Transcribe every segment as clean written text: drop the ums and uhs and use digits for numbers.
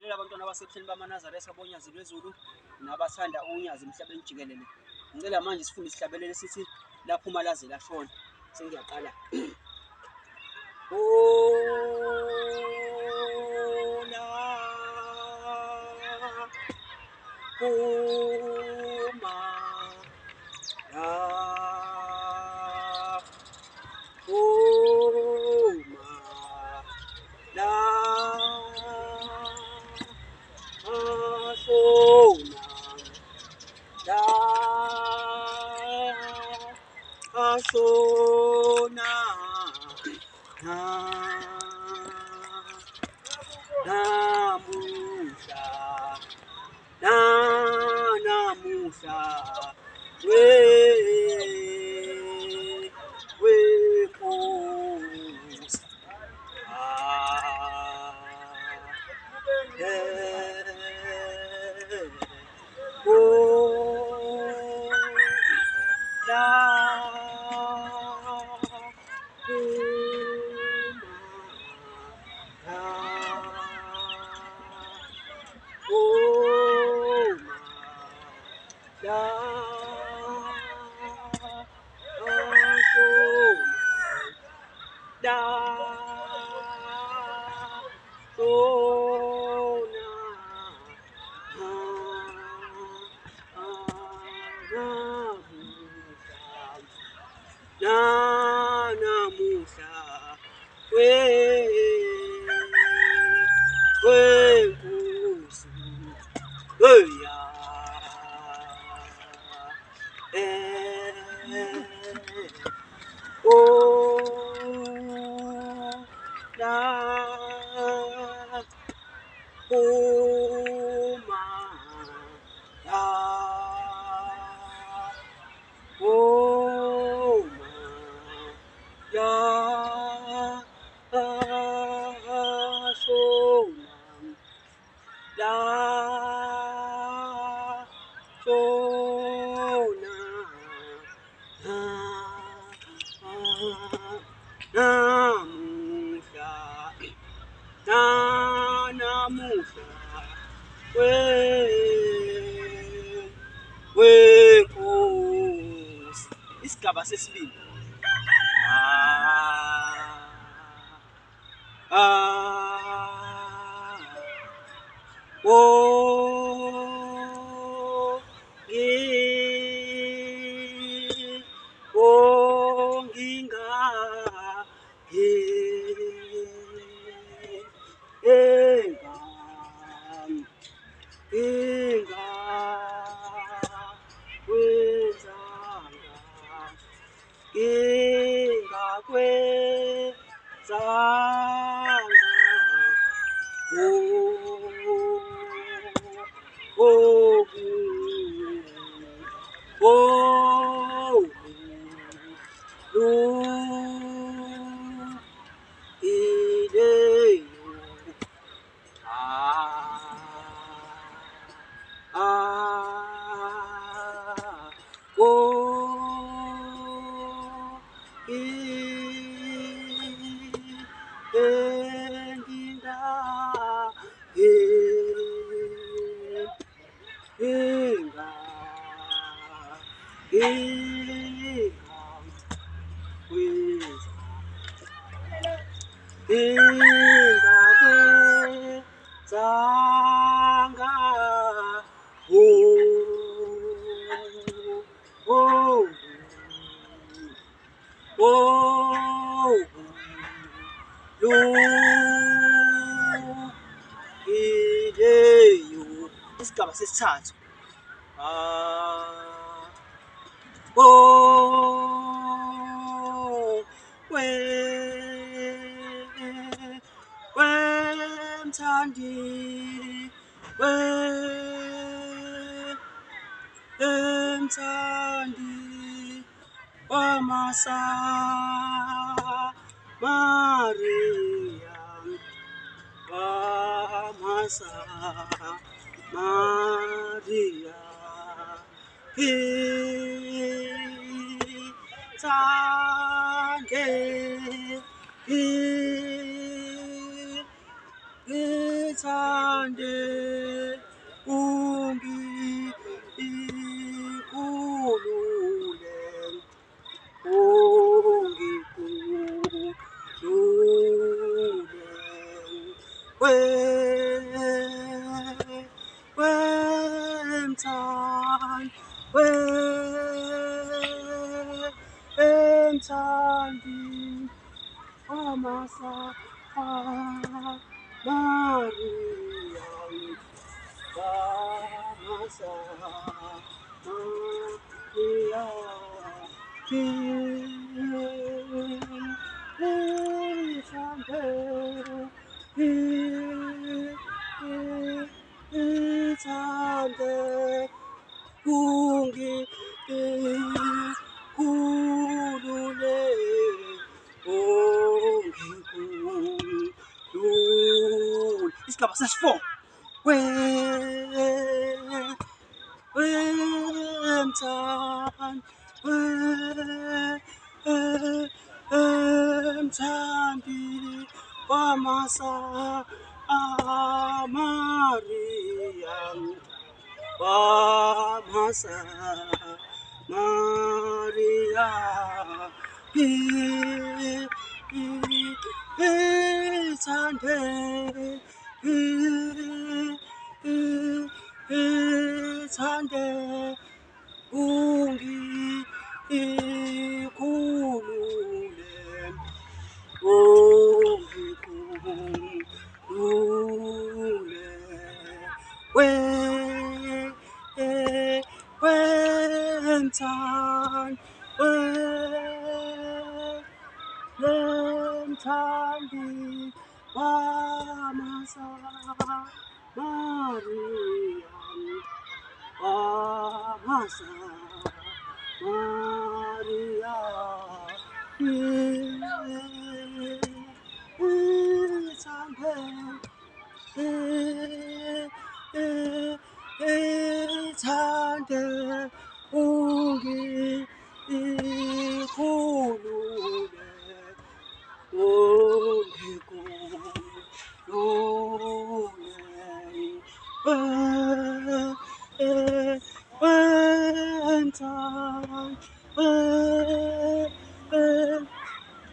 ngicela abantwana abasebuhleni bamaNazaretha bonyazi lwezulu nabathanda unyazi emhlabeni jikelele. Ngicela manje sifunde isihlabelele sithi laphuma laze lashona. Sengiyaqala. Namuhla wenkosi namuhla wenkosi namuhla wenkosi. Isigaba sesibili. Isigaba sesithathu. Wemthandi wamaSamaria, ngithande Thande ungikhulule wemthandi amasa Maria amasa Maria ithande kungikhulule ungikhulule isigaba sesi-4 wemthandi wamasa Maria wamasa Maria ithande ithande ungikhulule ungikhulule wemthandi wamasa Maria wamasa Maria ithande ungikhulule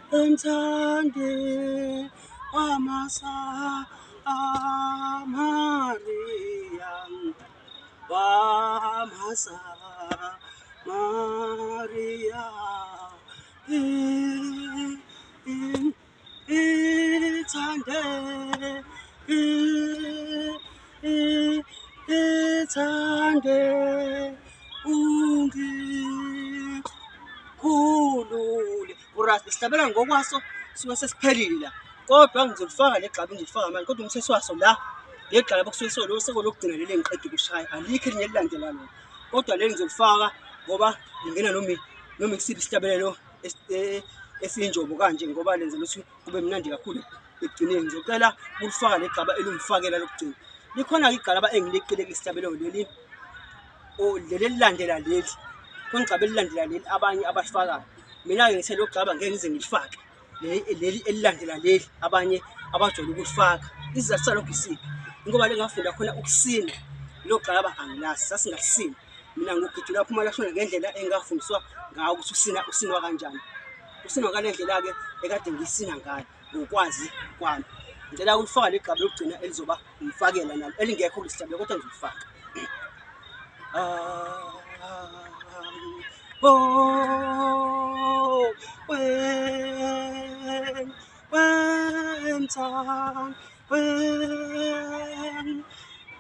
wemthandi wamasa Maria wamasa Maria ithande ithande ungikhulule urasi sihlabela ngokwaso suke sesiphelile la kodwa ngizolifaka legxaba ngilifaka manje kodwa umthetho waso la legxaba kusuke sekolokugcina leli engiqeda ukushaya alikho elinye elilandela lona kodwa leli ngizolifaka ngoba lingena noma kusiphi isihlabelelo esiyinjobo kanje ngoba lenze ukuthi kube mnandi kakhulu ekugcineni ngizocela ukulifaka legxaba elingifakela lokugcina likhona-ke igxalaba engileqile kusihlabelelo leli elilandela leli khona igxaba elilandela leli abanye abasifakayo mina-ke ngithe lo gxaba ngeke ngize ngilifake leli elilandela leli abanye abajwayele ukulifaka isizathu salokho isiphi ngoba lengafunda khona ukusina lo gxaba angilazi sasingasini mina ngugijula lapho malashona ngendlela engafundiswa ngawo ukuthi usinwa kanjani usinwa ngale ndlela-ke ekade ngisina ngayo ngokwazi kwami ngicela ukulifaka legxaba lokugcina elizoba ngifakela nalo elingekho kulisihlabelo kodwa ngizolifaka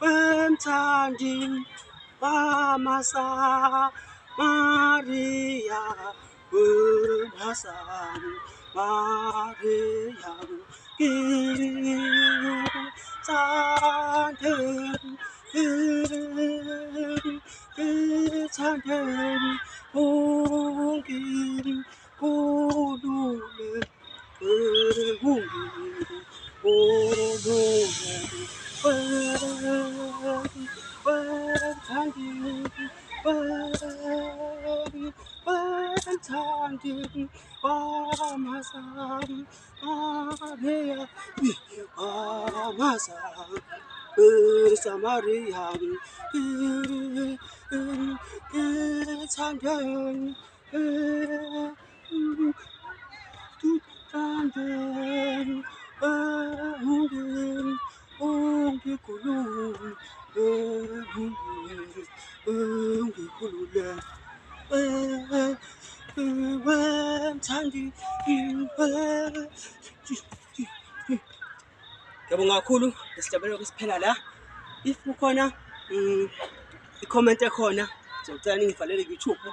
wemthandi wamasa Maria wamasa Maria ithande ungikhulule wemthandi wamasa Maria wamasa Samaria, Tangan, Tangan, ngiyabonga kakhulu ngesijabulelo kusiphela la. If kukhona i-comment ekhona ngizocela ningivalele ku-YouTube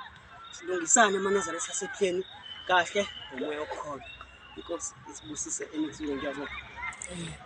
silungisane amanazara esasepleni kahle ngomoya okhona. Inkosi isibusise enizweni, ngiyabonga.